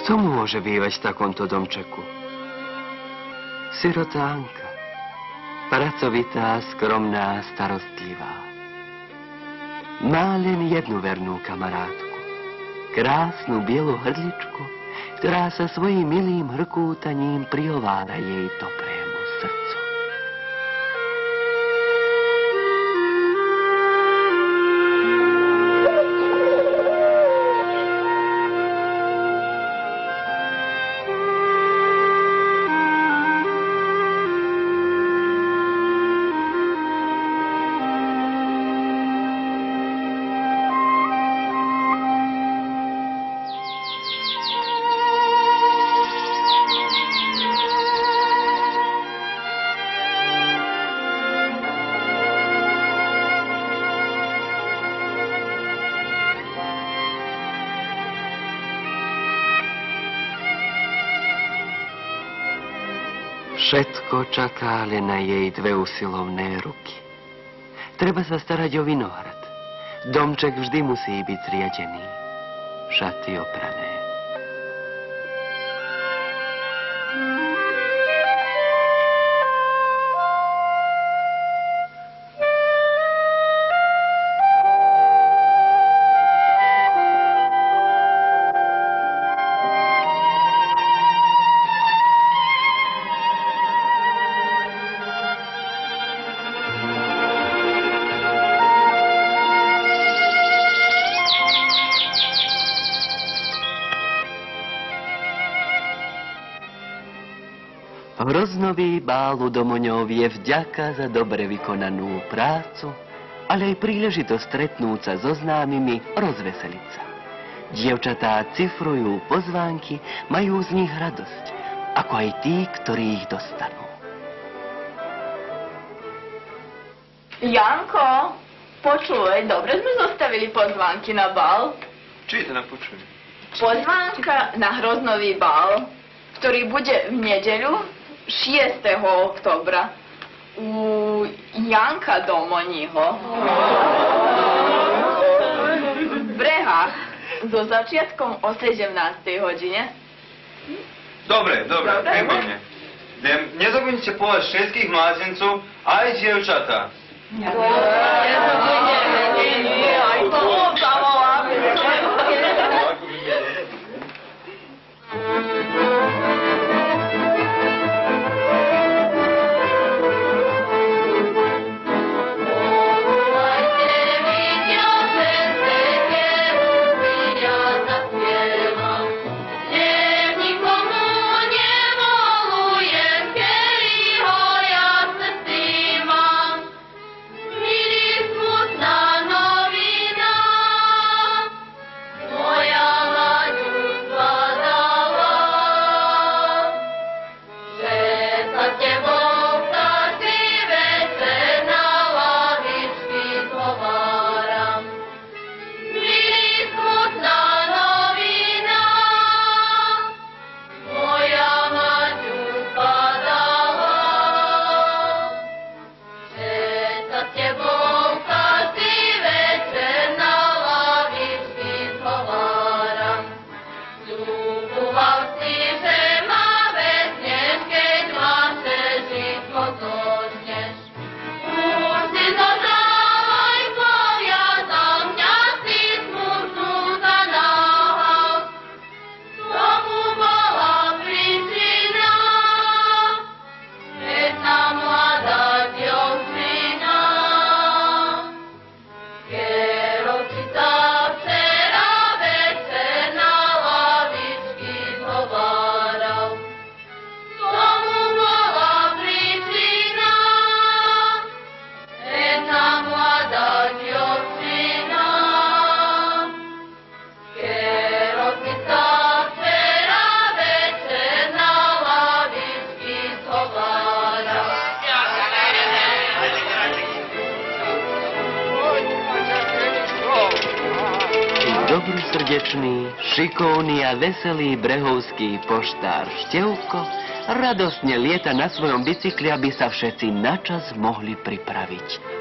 Kto môže bývať v takomto domčeku? Sirota Anka. Pracovitá, skromná, starostlivá. Má len jednu vernú kamarátku. Krásnu bielu hrdličku, ktorá sa svojím milým hrkútaním prihovára jej toprému srdcu. Všetko čaká len na jej dve usilovné ruky. Treba sa starať o vinohrad. Domček vždy musí byť zriadený. Šaty oprané. Hroznový bál u Domoňov je vďaka za dobre vykonanú prácu, ale aj príležitosť stretnúť sa so známymi, rozveseliť sa. Dievčatá cifrujú pozvánky, majú z nich radosť, ako aj tí, ktorí ich dostanú. Janko, počuj, dobre sme zostavili pozvánky na bal. Či to napočujem? Pozvánka na Hroznový bal, ktorý bude v nedeľu 6. októbra u Janka Domoního v Brehách so začiatkom o 17. hodine. Dobre, výborne. Nezabudnite povedať všetkých mládencov, aj dievčatá. Aj to zavoláme. Milí Dobrosrdečný, šikovný a veselý brehovský poštár Števko radostne lieta na svojom bicykli, aby sa všetci načas mohli pripraviť